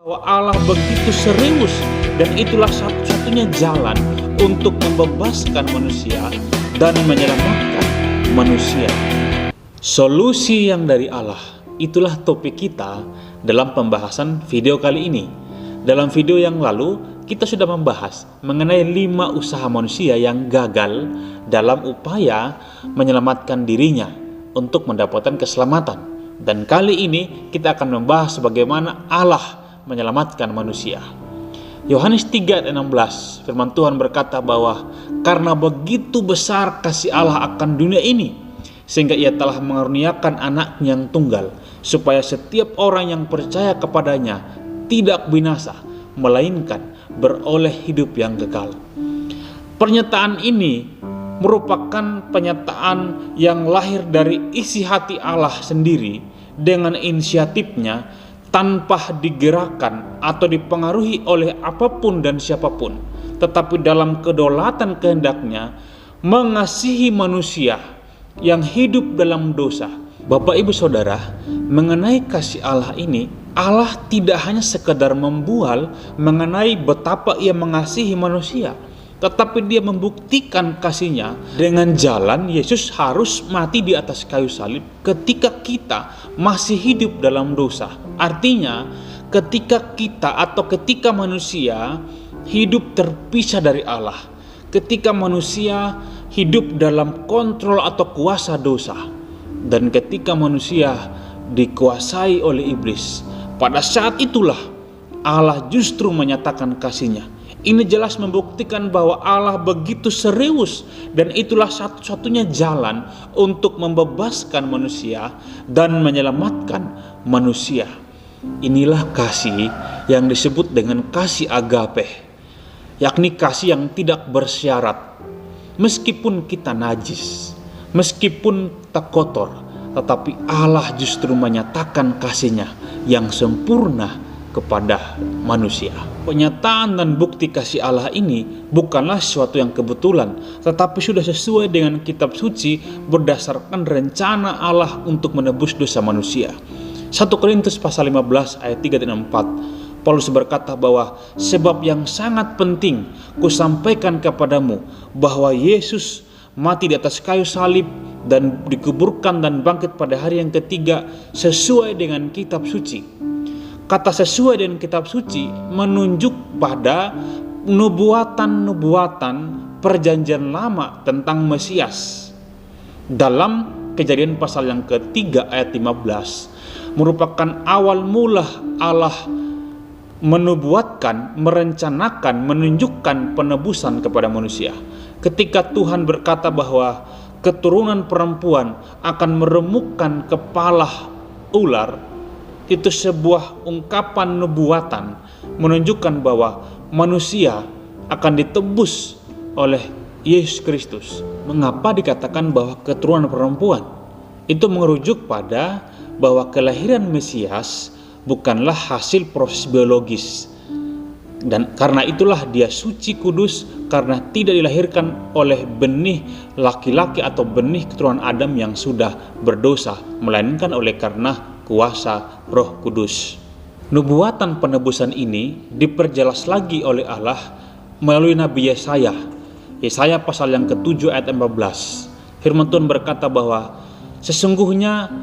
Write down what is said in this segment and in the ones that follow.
bahwa Allah begitu serius dan itulah satu-satunya jalan untuk membebaskan manusia dan menyelamatkan manusia. Solusi yang dari Allah, itulah topik kita dalam pembahasan video kali ini. Dalam video yang lalu, kita sudah membahas mengenai 5 usaha manusia yang gagal dalam upaya menyelamatkan dirinya untuk mendapatkan keselamatan. Dan kali ini kita akan membahas bagaimana Allah menyelamatkan manusia. Yohanes 3 ayat 16, firman Tuhan berkata bahwa karena begitu besar kasih Allah akan dunia ini, sehingga ia telah mengaruniakan anaknya yang tunggal, supaya setiap orang yang percaya kepadanya tidak binasa, melainkan beroleh hidup yang kekal. Pernyataan ini merupakan pernyataan yang lahir dari isi hati Allah sendiri dengan inisiatifnya, tanpa digerakkan atau dipengaruhi oleh apapun dan siapapun, tetapi dalam kedaulatan kehendaknya mengasihi manusia yang hidup dalam dosa. Bapak ibu saudara, mengenai kasih Allah ini, Allah tidak hanya sekedar membual mengenai betapa ia mengasihi manusia, tetapi dia membuktikan kasihnya dengan jalan Yesus harus mati di atas kayu salib ketika kita masih hidup dalam dosa. Artinya ketika kita atau ketika manusia hidup terpisah dari Allah, ketika manusia hidup dalam kontrol atau kuasa dosa, dan ketika manusia dikuasai oleh iblis, pada saat itulah Allah justru menyatakan kasih-Nya. Ini jelas membuktikan bahwa Allah begitu serius dan itulah satu-satunya jalan untuk membebaskan manusia dan menyelamatkan manusia. Inilah kasih yang disebut dengan kasih agape, yakni kasih yang tidak bersyarat. Meskipun kita najis, meskipun tak kotor, tetapi Allah justru menyatakan kasih-Nya yang sempurna kepada manusia. Penyataan dan bukti kasih Allah ini bukanlah sesuatu yang kebetulan, tetapi sudah sesuai dengan kitab suci berdasarkan rencana Allah untuk menebus dosa manusia. 1 Korintus pasal 15 ayat 3 dan 4, Paulus berkata bahwa sebab yang sangat penting kusampaikan kepadamu bahwa Yesus mati di atas kayu salib dan dikuburkan dan bangkit pada hari yang ketiga sesuai dengan kitab suci. Kata sesuai dengan kitab suci menunjuk pada nubuatan-nubuatan perjanjian lama tentang Mesias. Dalam Kejadian pasal yang ketiga ayat 15 merupakan awal mula Allah menubuatkan, merencanakan, menunjukkan penebusan kepada manusia. Ketika Tuhan berkata bahwa keturunan perempuan akan meremukkan kepala ular, itu sebuah ungkapan nubuatan menunjukkan bahwa manusia akan ditebus oleh Yesus Kristus. Mengapa dikatakan bahwa keturunan perempuan? Itu merujuk pada bahwa kelahiran Mesias bukanlah hasil proses biologis, dan karena itulah dia suci kudus karena tidak dilahirkan oleh benih laki-laki atau benih keturunan Adam yang sudah berdosa, melainkan oleh karena kuasa Roh Kudus. Nubuatan penebusan ini diperjelas lagi oleh Allah melalui Nabi Yesaya. Yesaya pasal yang ke-7 ayat 14. Firman Tuhan berkata bahwa sesungguhnya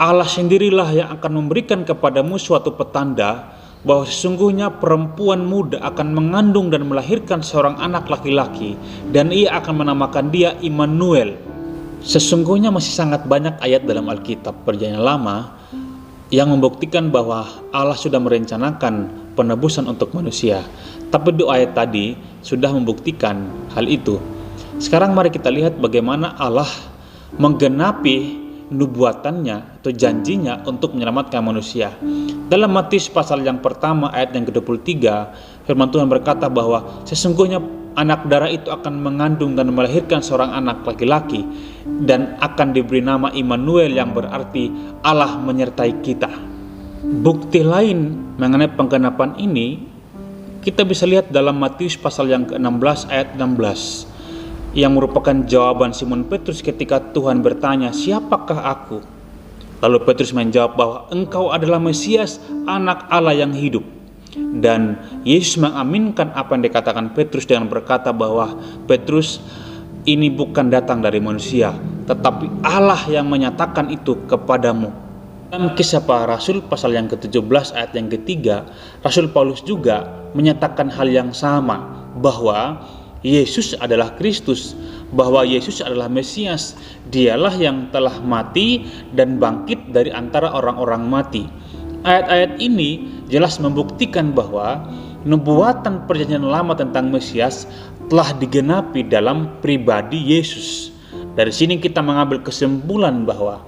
Allah sendirilah yang akan memberikan kepadamu suatu petanda bahwa sesungguhnya perempuan muda akan mengandung dan melahirkan seorang anak laki-laki dan ia akan menamakan dia Immanuel. Sesungguhnya masih sangat banyak ayat dalam Alkitab Perjanjian Lama yang membuktikan bahwa Allah sudah merencanakan penebusan untuk manusia. Tapi doa ayat tadi sudah membuktikan hal itu. Sekarang mari kita lihat bagaimana Allah menggenapi nubuatannya atau janjinya untuk menyelamatkan manusia. Dalam Matius pasal yang pertama ayat yang ke-23, firman Tuhan berkata bahwa sesungguhnya anak darah itu akan mengandung dan melahirkan seorang anak laki-laki dan akan diberi nama Immanuel yang berarti Allah menyertai kita. Bukti lain mengenai penggenapan ini kita bisa lihat dalam Matius pasal yang ke-16 ayat 16 yang merupakan jawaban Simon Petrus ketika Tuhan bertanya, "Siapakah aku?" Lalu Petrus menjawab bahwa engkau adalah Mesias, anak Allah yang hidup. Dan Yesus mengaminkan apa yang dikatakan Petrus dengan berkata bahwa Petrus, ini bukan datang dari manusia, tetapi Allah yang menyatakan itu kepadamu. Dalam Kisah Para Rasul pasal yang ke-17 ayat yang ketiga, Rasul Paulus juga menyatakan hal yang sama, bahwa Yesus adalah Kristus, bahwa Yesus adalah Mesias. Dialah yang telah mati dan bangkit dari antara orang-orang mati. Ayat-ayat ini jelas membuktikan bahwa nubuatan perjanjian lama tentang Mesias telah digenapi dalam pribadi Yesus. Dari sini kita mengambil kesimpulan bahwa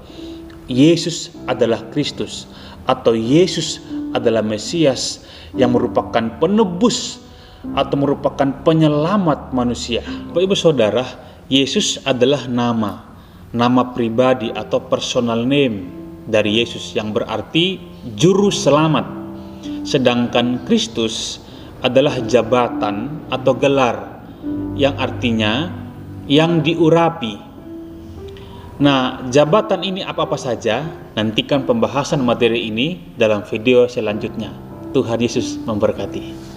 Yesus adalah Kristus, atau Yesus adalah Mesias yang merupakan penebus atau merupakan penyelamat manusia. Bapak Ibu Saudara, Yesus adalah nama pribadi atau personal name dari Yesus yang berarti juru selamat. Sedangkan Kristus adalah jabatan atau gelar yang artinya yang diurapi. Nah, jabatan ini apa-apa saja? Nantikan pembahasan materi ini dalam video selanjutnya. Tuhan Yesus memberkati.